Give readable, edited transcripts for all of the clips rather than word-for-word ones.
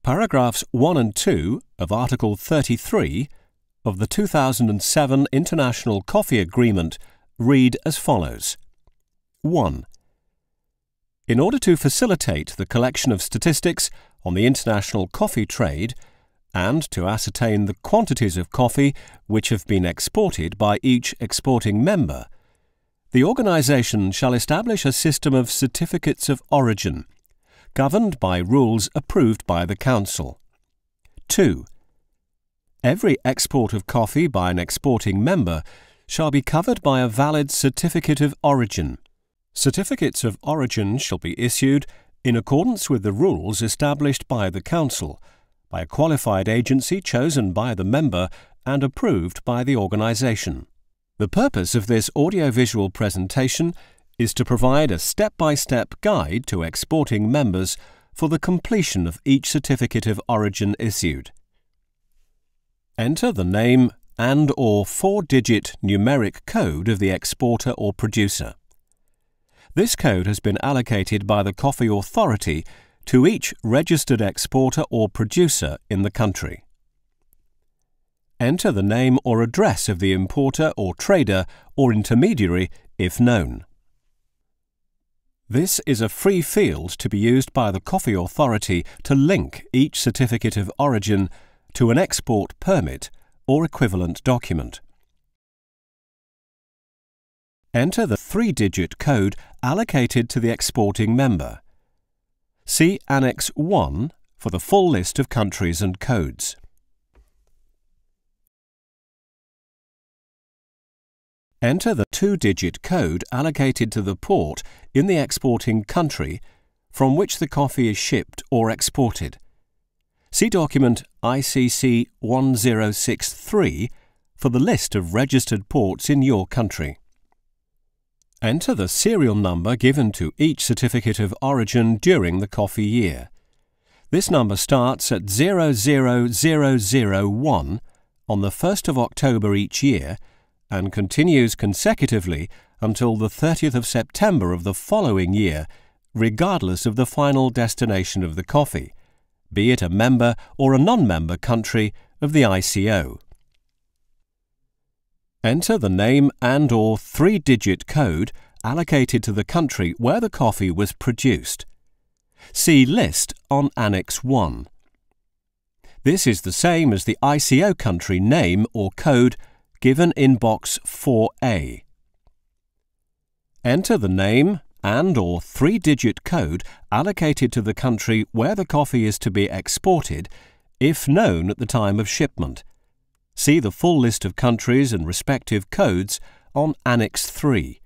Paragraphs 1 and 2 of Article 33 of the 2007 International Coffee Agreement read as follows. 1. In order to facilitate the collection of statistics on the international coffee trade and to ascertain the quantities of coffee which have been exported by each exporting member, the organisation shall establish a system of certificates of origin, governed by rules approved by the Council. 2. Every export of coffee by an exporting member shall be covered by a valid certificate of origin. Certificates of origin shall be issued in accordance with the rules established by the Council, by a qualified agency chosen by the member and approved by the organisation. The purpose of this audiovisual presentation is to provide a step-by-step guide to exporting members for the completion of each certificate of origin issued. Enter the name and/or four-digit numeric code of the exporter or producer. This code has been allocated by the Coffee Authority to each registered exporter or producer in the country. Enter the name or address of the importer or trader or intermediary if known. This is a free field to be used by the Coffee Authority to link each certificate of origin to an export permit or equivalent document. Enter the three-digit code allocated to the exporting member. See Annex 1 for the full list of countries and codes. Enter the two-digit code allocated to the port in the exporting country from which the coffee is shipped or exported. See document ICC 1063 for the list of registered ports in your country. Enter the serial number given to each certificate of origin during the coffee year. This number starts at 00001 on the 1st of October each year and continues consecutively until the 30th of September of the following year, regardless of the final destination of the coffee, be it a member or a non-member country of the ICO. Enter the name and/or three-digit code allocated to the country where the coffee was produced. See list on Annex 1. This is the same as the ICO country name or code given in Box 4A. Enter the name and/or three-digit code allocated to the country where the coffee is to be exported, if known at the time of shipment. See the full list of countries and respective codes on Annex 3.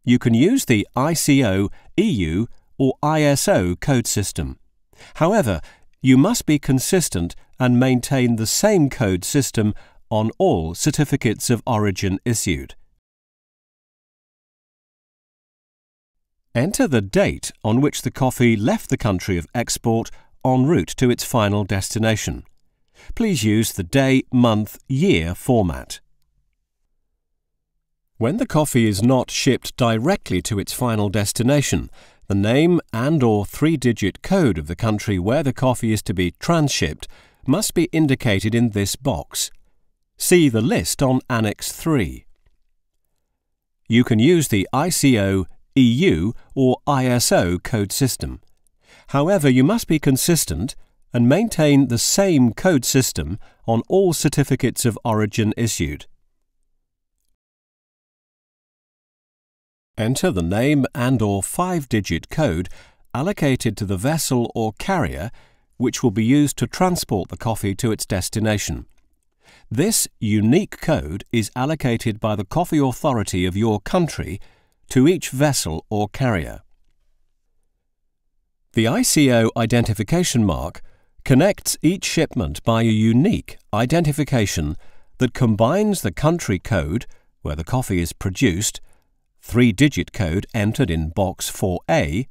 You can use the ICO, EU or ISO code system. However, you must be consistent and maintain the same code system on all certificates of origin issued. Enter the date on which the coffee left the country of export en route to its final destination. Please use the day, month, year format. When the coffee is not shipped directly to its final destination, the name and/or three-digit code of the country where the coffee is to be transshipped must be indicated in this box. See the list on Annex 3. You can use the ICO, EU or ISO code system. However, you must be consistent and maintain the same code system on all certificates of origin issued. Enter the name and/or five-digit code allocated to the vessel or carrier which will be used to transport the coffee to its destination. This unique code is allocated by the Coffee Authority of your country to each vessel or carrier. The ICO identification mark connects each shipment by a unique identification that combines the country code, where the coffee is produced, three-digit code entered in Box 4A,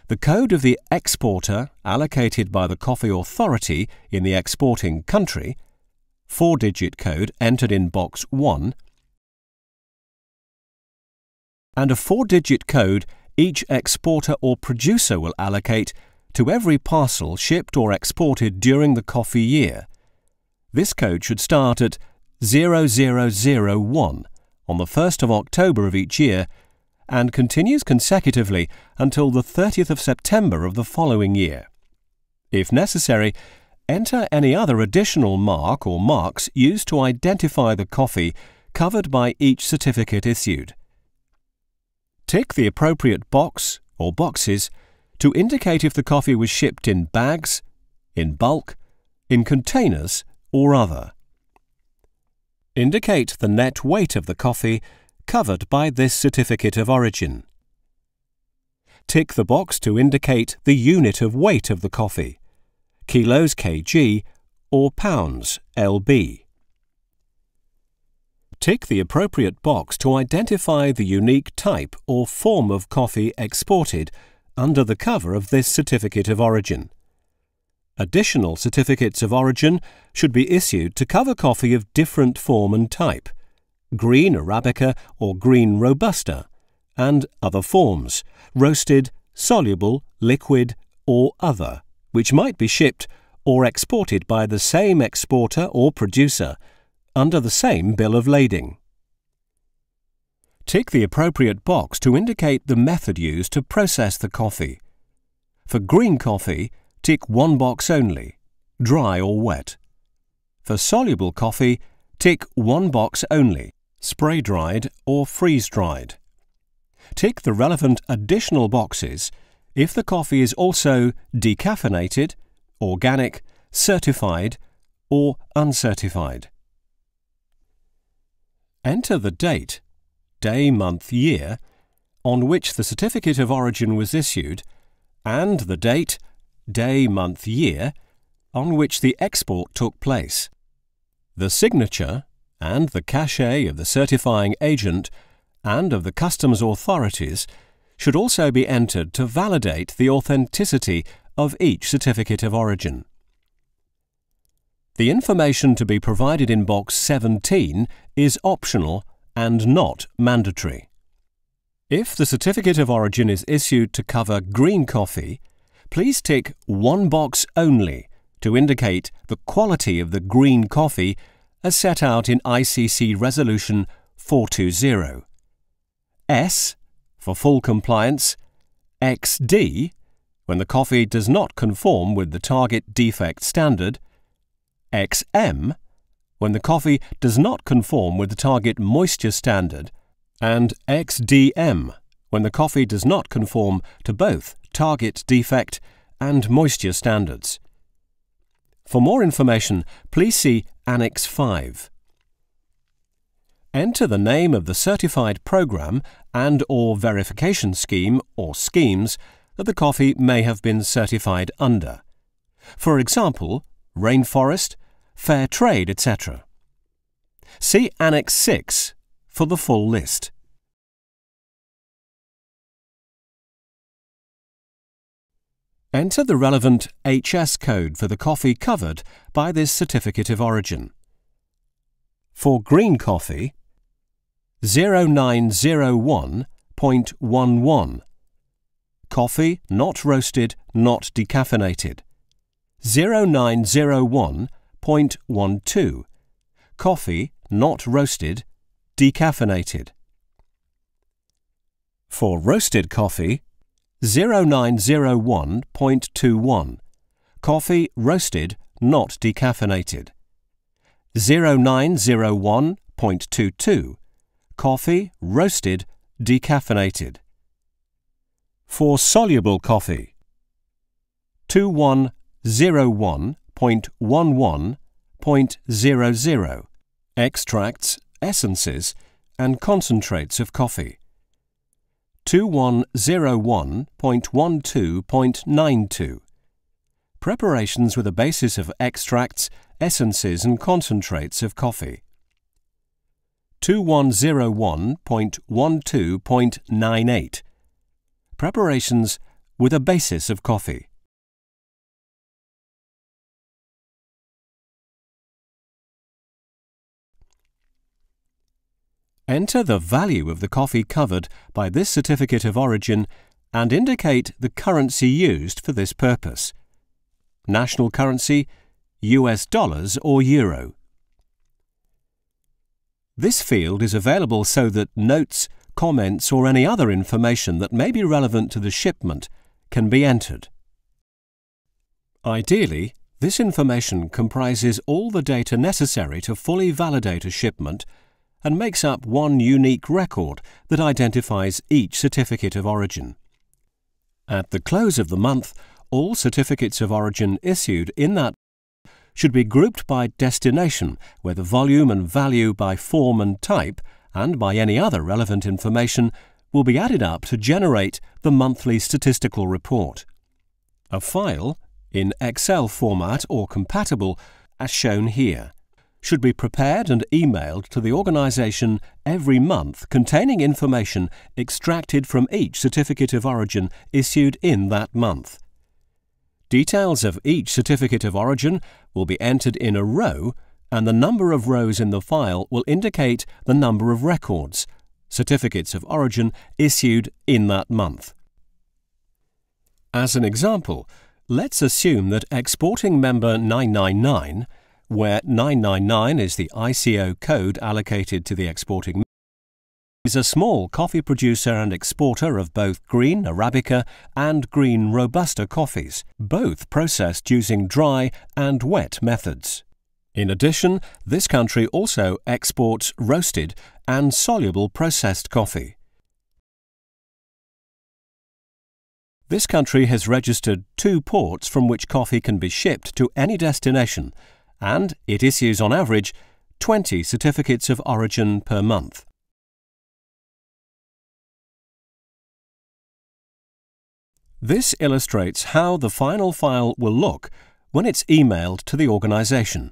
the code of the exporter allocated by the Coffee Authority in the exporting country, four-digit code entered in Box 1, and a four-digit code each exporter or producer will allocate to every parcel shipped or exported during the coffee year. This code should start at 0001 on the 1st of October of each year and continues consecutively until the 30th of September of the following year. If necessary, enter any other additional mark or marks used to identify the coffee covered by each certificate issued. Tick the appropriate box or boxes to indicate if the coffee was shipped in bags, in bulk, in containers, or other. Indicate the net weight of the coffee covered by this certificate of origin. Tick the box to indicate the unit of weight of the coffee, kilos kg or pounds lb. Tick the appropriate box to identify the unique type or form of coffee exported under the cover of this certificate of origin. Additional certificates of origin should be issued to cover coffee of different form and type, green Arabica or green Robusta, and other forms, roasted, soluble, liquid, or other, which might be shipped or exported by the same exporter or producer under the same bill of lading. Tick the appropriate box to indicate the method used to process the coffee. For green coffee, tick one box only, dry or wet. For soluble coffee, tick one box only, spray-dried or freeze-dried. Tick the relevant additional boxes if the coffee is also decaffeinated, organic, certified, or uncertified. Enter the date, day, month, year, on which the certificate of origin was issued, and the date, day, month, year, on which the export took place. The signature and the cachet of the certifying agent and of the customs authorities should also be entered to validate the authenticity of each certificate of origin. The information to be provided in box 17 is optional and not mandatory. If the certificate of origin is issued to cover green coffee, please tick one box only to indicate the quality of the green coffee as set out in ICC Resolution 420. S for full compliance, XD when the coffee does not conform with the target defect standard, XM when the coffee does not conform with the target moisture standard, and XDM when the coffee does not conform to both target defect and moisture standards. For more information, please see Annex 5. Enter the name of the certified program and/or verification scheme or schemes that the coffee may have been certified under. For example, Rainforest, Fair Trade, etc. See Annex 6 for the full list. Enter the relevant HS code for the coffee covered by this certificate of origin. For green coffee, 0901.11, coffee not roasted, not decaffeinated. 0901.12, coffee not roasted, decaffeinated. For roasted coffee, 0901.21, coffee roasted, not decaffeinated. 0901.22, coffee roasted, decaffeinated. For soluble coffee, 2101.11.00, extracts, essences, and concentrates of coffee. 2101.12.92, preparations with a basis of extracts, essences, and concentrates of coffee. 2101.12.98, preparations with a basis of coffee. Enter the value of the coffee covered by this certificate of origin and indicate the currency used for this purpose. National currency, US dollars or euro. This field is available so that notes, comments or any other information that may be relevant to the shipment can be entered. Ideally, this information comprises all the data necessary to fully validate a shipment and makes up one unique record that identifies each certificate of origin. At the close of the month, all certificates of origin issued in that should be grouped by destination, where the volume and value by form and type, and by any other relevant information, will be added up to generate the monthly statistical report. A file, in Excel format or compatible, as shown here, should be prepared and emailed to the organisation every month containing information extracted from each certificate of origin issued in that month. Details of each certificate of origin will be entered in a row, and the number of rows in the file will indicate the number of records, certificates of origin, issued in that month. As an example, let's assume that exporting member 999, where 999 is the ICO code allocated to the exporting member, is a small coffee producer and exporter of both green Arabica and green Robusta coffees, both processed using dry and wet methods. In addition, this country also exports roasted and soluble processed coffee. This country has registered 2 ports from which coffee can be shipped to any destination, and it issues on average 20 certificates of origin per month. This illustrates how the final file will look when it's emailed to the organisation.